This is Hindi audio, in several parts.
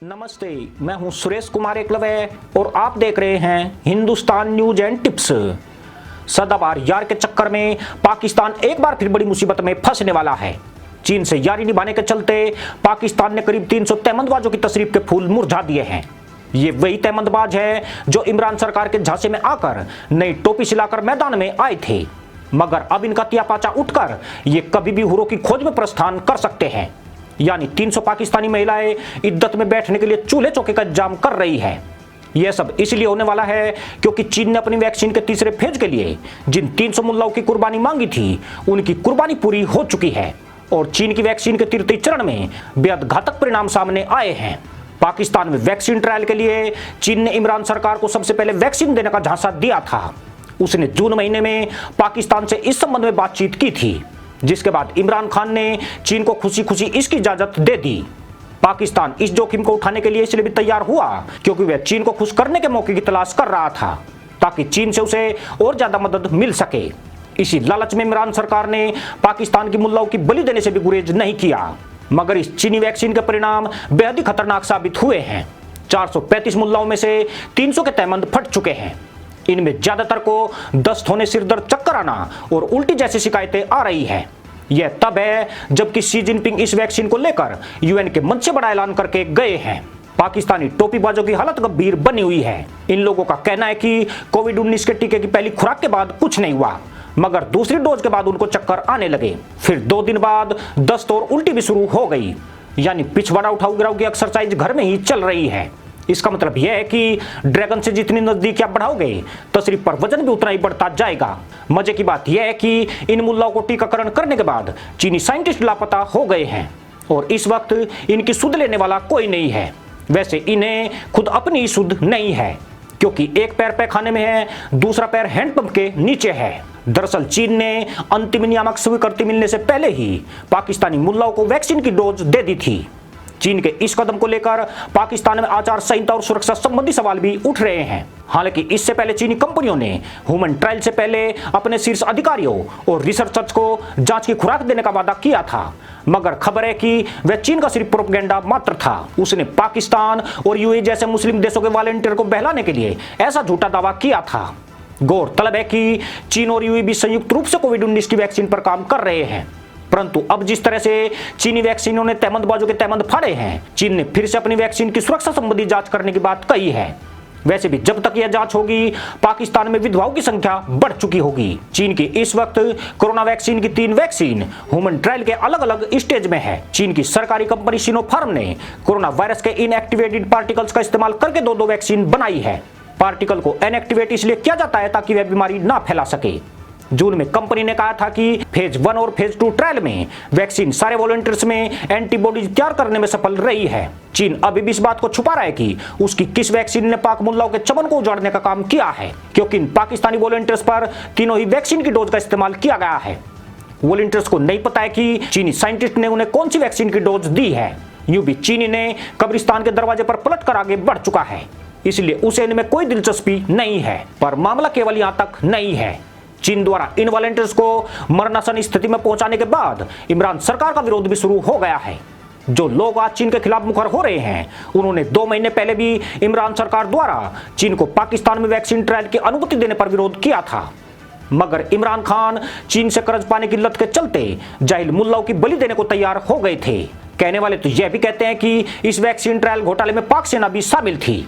नमस्ते, मैं हूं सुरेश कुमार एकलव्य और आप देख रहे हैं हिंदुस्तान न्यूज एंड टिप्स। सदाबहार यार के चक्कर में पाकिस्तान एक बार फिर बड़ी मुसीबत में फंसने वाला है। चीन से यारी निभाने के चलते पाकिस्तान ने करीब 300 तहमंदबाजों की तशरीफ के फूल मुरझा दिए हैं। ये वही तहमंदबाज है जो इमरान सरकार के झांसे में आकर नई टोपी सिलाकर मैदान में आए थे, मगर अब इनका तियापाचा उठकर ये कभी भी हुरों की खोज में प्रस्थान कर सकते हैं। यानी 300 पाकिस्तानी महिलाएं इद्दत में बैठने के लिए चूल्हे चौके का इंतजाम कर रही है। यह सब इसलिए होने वाला है क्योंकि चीन ने अपनी वैक्सीन के तीसरे फेज के लिए जिन 300 मुल्लाओं की कुर्बानी मांगी थी, उनकी कुर्बानी पूरी हो चुकी है और चीन की वैक्सीन के तृतीय चरण में बेहद घातक परिणाम सामने आए हैं। पाकिस्तान में वैक्सीन ट्रायल के लिए चीन ने इमरान सरकार को सबसे पहले वैक्सीन देने का झांसा दिया था। उसने जून महीने में पाकिस्तान से इस संबंध में बातचीत की थी, जिसके बाद इमरान खान ने चीन को खुशी खुशी इसकी इजाजत दे दी। पाकिस्तान इस जोखिम को उठाने के लिए इसलिए भी तैयार हुआ क्योंकि वह चीन को खुश करने के मौके की तलाश कर रहा था, ताकि चीन से उसे और ज्यादा मदद मिल सके। इसी लालच में इमरान सरकार ने पाकिस्तान की मुल्लाओं की बलि देने से भी गुरेज नहीं किया, मगर इस चीनी वैक्सीन के परिणाम बेहद ही खतरनाक साबित हुए हैं। 435 मुल्लाओं में से 300 के तहमंद फट चुके हैं। इनमें ज्यादातर को दस्त होने, सिर दर्द, चक्कर आना और उल्टी जैसी शिकायतें आ रही है। यह तब है जबकि शी जिनपिंग इस वैक्सीन को लेकर यूएन के मंच से बड़ा ऐलान करके गए हैं। पाकिस्तानी टोपीबाजों की हालत गंभीर बनी हुई है। इन लोगों का कहना है कि कोविड-19 के टीके की पहली खुराक के बाद कुछ नहीं हुआ, मगर दूसरी डोज के बाद उनको चक्कर आने लगे। फिर 2 दिन बाद दस्त और उल्टी भी शुरू हो गई। यानी पिछवाड़ा उठाओ गिराओ की एक्सरसाइज घर में ही चल रही है। इसका मतलब यह है कि ड्रैगन से जितनी नजदीक आप बढ़ाओगे, तशरीफ पर वजन भी उतना ही बढ़ता जाएगा। मजे की बात यह है कि इन मुल्लाओं को टीकाकरण करने के बाद चीनी साइंटिस्ट लापता हो गए हैं और इस वक्त इनकी सुध लेने वाला कोई नहीं है। वैसे इन्हें खुद अपनी सुध नहीं है, क्योंकि एक पैर पैखाने में है, दूसरा पैर हैंडपंप के नीचे है। दरअसल चीन ने अंतिम नियामक स्वीकृति मिलने से पहले ही पाकिस्तानी मुल्लाओं को वैक्सीन की डोज दे दी थी। चीन के इस कदम को लेकर पाकिस्तान में आचार संहिता और सुरक्षा संबंधी सवाल भी उठ रहे हैं। हालांकि इससे पहले चीनी कंपनियों ने ह्यूमन ट्रायल से पहले अपने शीर्ष अधिकारियों और रिसर्चर्स को जांच की खुराक देने का वादा किया था, मगर खबर है कि वह चीन का सिर्फ प्रोपेगेंडा मात्र था। उसने पाकिस्तान और यूएई जैसे मुस्लिम देशों के वॉलंटियर को बहलाने के लिए ऐसा झूठा दावा किया था। गौरतलब है कि चीन और यूएई भी संयुक्त रूप से कोविड-19 की वैक्सीन पर काम कर रहे हैं, परंतु अब जिस तरह से चीनी वैक्सीनों ने तहमंदबाजों के तहमंद फाड़े हैं, चीन ने फिर से अपनी वैक्सीन की सुरक्षा संबंधी जांच करने की बात कही है। वैसे भी जब तक यह जांच होगी, पाकिस्तान में विधवाओं की संख्या बढ़ चुकी होगी। चीन की इस वक्त कोरोना वैक्सीन की 3 वैक्सीन ह्यूमन ट्रायल के अलग अलग स्टेज में है। चीन की सरकारी कंपनी सिनोफार्म ने कोरोना वायरस के इनएक्टिवेटेड पार्टिकल्स का इस्तेमाल करके 2 वैक्सीन बनाई है। पार्टिकल को इनएक्टिवेट इसलिए किया जाता है ताकि वह बीमारी ना फैला सके। जून में कंपनी ने कहा था कि फेज 1 और फेज 2 ट्रायल में वैक्सीन सारे वॉलंटियर्स में एंटीबॉडीज तैयार करने में सफल रही है। चीन अभी भी इस बात को छुपा रहा है कि उसकी किस वैक्सीन ने पाक मुल्लाओं के चमन को उजाड़ने का काम किया है, क्योंकि इन पाकिस्तानी वॉलंटियर्स पर तीनों ही वैक्सीन की डोज का इस्तेमाल किया गया है। वॉलंटियर्स को नहीं पता है कि चीनी साइंटिस्ट ने उन्हें कौन सी वैक्सीन की डोज दी है। यूं भी चीनी ने कब्रिस्तान के दरवाजे पर पलट कर आगे बढ़ चुका है, इसलिए उसे इनमें कोई दिलचस्पी नहीं है। पर मामला केवल यहां तक नहीं है। चीन द्वारा इन वॉलंटियर्स को मरणासन स्थिति में पहुंचाने के बाद इमरान सरकार का विरोध भी शुरू हो गया है। जो लोग आज चीन के खिलाफ मुखर हो रहे हैं, उन्होंने 2 महीने पहले भी इमरान सरकार द्वारा चीन को पाकिस्तान में वैक्सीन ट्रायल की अनुमति देने पर विरोध किया था, मगर इमरान खान चीन से कर्ज पाने की लत के चलते जाहिल मुल्लाओं की बलि देने को तैयार हो गए थे। कहने वाले तो यह भी कहते हैं कि इस वैक्सीन ट्रायल घोटाले में पाक सेना भी शामिल थी।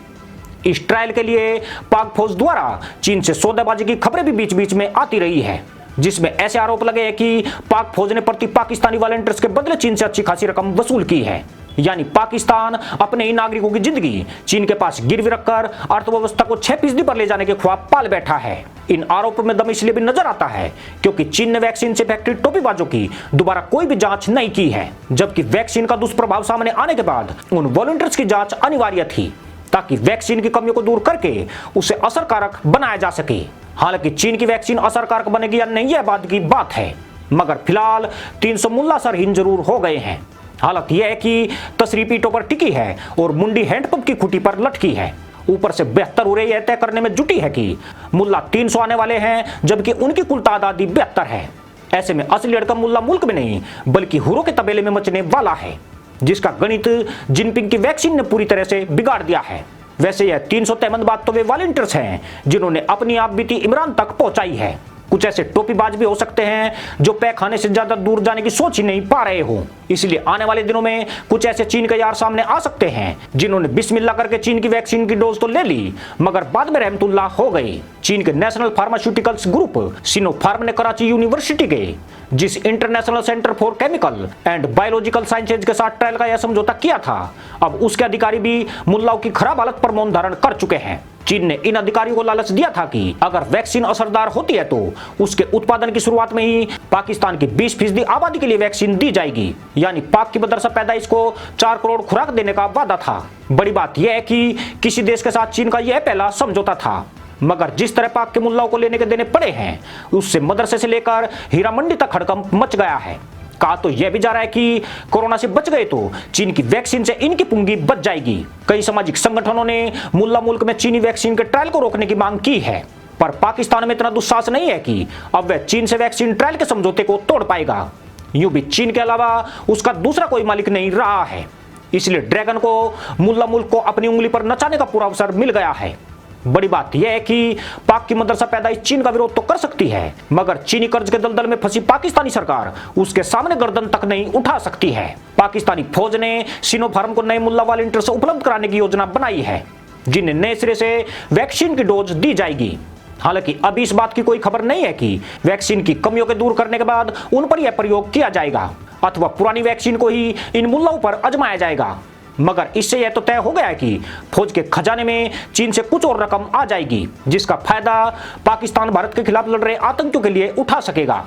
इस ट्रायल के लिए पाक फौज द्वारा चीन से सौदेबाजी की खबरें भी बीच बीच में आती रही है, जिसमें ऐसे आरोप लगे हैं कि पाक फौज ने प्रति पाकिस्तानी वॉलंटियर्स के बदले चीन से अच्छी खासी रकम वसूल की है। यानी पाकिस्तान अपने ही नागरिकों की जिंदगी चीन के पास गिरवी रखकर अर्थव्यवस्था को 6% पर ले जाने के ख्वाब पाल बैठा है। इन आरोपों में दम इसलिए भी नजर आता है क्योंकि चीन ने वैक्सीन से फैक्ट्री टोपीबाजों की दोबारा कोई भी जांच नहीं की है, जबकि वैक्सीन का दुष्प्रभाव सामने आने के बाद उन वॉलंटियर्स की जांच अनिवार्य थी, ताकि वैक्सीन की कमियों को दूर करके उसे असरकारक बनाया जा सके। हालांकि चीन की वैक्सीन असरकारक बनेगी या नहीं, यह बात की बात है, मगर फिलहाल 300 मुल्ला सरहीन जरूर हो गए हैं। हालत यह है कि तशरीफ ईंटों पर टिकी है और मुंडी हैंडपंप की खूंटी पर लटकी है। ऊपर से बेहतर उरे यह तय करने में जुटी है कि मुल्ला 300 आने वाले हैं, जबकि उनकी कुल तादाद 72 है। ऐसे में असली लड़का मुल्ला मुल्क में नहीं बल्कि हुरों के तबेले में मचने वाला है। जिसका गणित जिनपिंग की वैक्सीन ने पूरी तरह से बिगाड़ दिया है। वैसे यह 353 बात तो वे वॉलंटियर्स हैं जिन्होंने अपनी आप बीती इमरान तक पहुंचाई है। कुछ ऐसे टोपीबाज भी हो सकते हैं जो पैक खाने से ज्यादा दूर जाने की सोच ही नहीं पा रहे हो। इसलिए आने वाले दिनों में कुछ ऐसे चीन के यार सामने आ सकते हैं जिन्होंने बिस्मिल्लाह करके चीन की वैक्सीन की डोज तो ले ली, मगर बाद में रहमतुल्लाह हो गई। चीन के नेशनल फार्मास्यूटिकल्स ग्रुप सिनोफार्म ने कराची यूनिवर्सिटी के जिस international centre for chemical and biological sciences के साथ ट्रायल का यह समझौता किया था, अब उसके अधिकारी भी मुल्लाओं की खराब हालत पर मौन धारण कर चुके हैं। चीन ने इन अधिकारियों को लालच दिया था कि अगर वैक्सीन असरदार होती है तो उसके उत्पादन की शुरुआत में ही पाकिस्तान की 20% आबादी के लिए वैक्सीन दी जाएगी, यानी पाक की मदरसा पैदाइश को 4 करोड़ खुराक देने का वादा था। बड़ी बात यह है कि किसी देश के साथ चीन का यह पहला समझौता था, मगर जिस तरह पाक के मुल्लाओं को लेने के देने पड़े हैं उससे मदरसे से लेकर हीरा मंडी तक हड़कंप मच गया है। कहा तो यह भी जा रहा है कि कोरोना से बच गए तो चीन की वैक्सीन से इनकी पूंजी बच जाएगी। कई सामाजिक संगठनों ने मुल्ला मुल्क में चीनी वैक्सीन के ट्रायल को रोकने की मांग की है, पर पाकिस्तान में इतना दुस्साहस नहीं है कि अब वह चीन से वैक्सीन ट्रायल के समझौते को तोड़ पाएगा। यूं भी चीन के अलावा उसका दूसरा कोई मालिक नहीं रहा है, इसलिए ड्रैगन को मुल्ला मुल्क को अपनी उंगली पर नचाने का पूरा अवसर मिल गया है। बड़ी बात यह है कि पाक की मदरसा पैदाइश चीन का विरोध तो कर सकती है, मगर चीनी कर्ज के दलदल में फंसी पाकिस्तानी सरकार उसके सामने गर्दन तक नहीं उठा सकती है। पाकिस्तानी फौज ने सिनोफार्म को नए मुल्ला वॉलंटियर्स उपलब्ध कराने की योजना बनाई है, जिन्हें नए सिरे से वैक्सीन की डोज दी जाएगी। हालांकि अभी इस बात की कोई खबर नहीं है कि वैक्सीन की कमियों के दूर करने के बाद उन पर यह प्रयोग किया जाएगा अथवा पुरानी वैक्सीन को ही इन मुल्लाओं पर आजमाया जाएगा। मगर इससे यह तो तय हो गया है कि फौज के खजाने में चीन से कुछ और रकम आ जाएगी, जिसका फायदा पाकिस्तान भारत के खिलाफ लड़ रहे आतंकियों के लिए उठा सकेगा।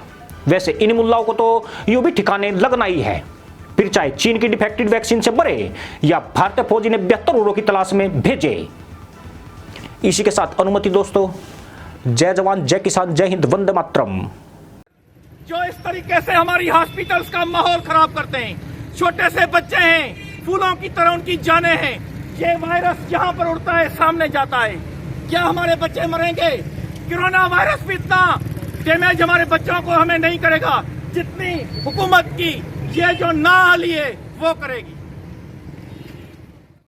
वैसे इन मुल्लाओं को तो यूं भी ठिकाने लगना ही है, फिर चाहे चीन की डिफेक्टेड वैक्सीन से मरे या भारतीय फौज इन्हें बेहतर उड़ों की तलाश में भेजे। इसी के साथ अनुमति दोस्तों, जय जवान जय किसान जय हिंद वंदे मातरम। जो इस तरीके से हमारी हॉस्पिटल्स का माहौल खराब करते हैं, छोटे से बच्चे हैं, फूलों की तरह उनकी जानें हैं, ये वायरस जहां पर उड़ता है सामने जाता है। क्या हमारे बच्चे मरेंगे? कोरोना वायरस भी इतना डैमेज हमारे बच्चों को हमें नहीं करेगा जितनी हुकूमत की ये जो नाअहली है वो करेगी।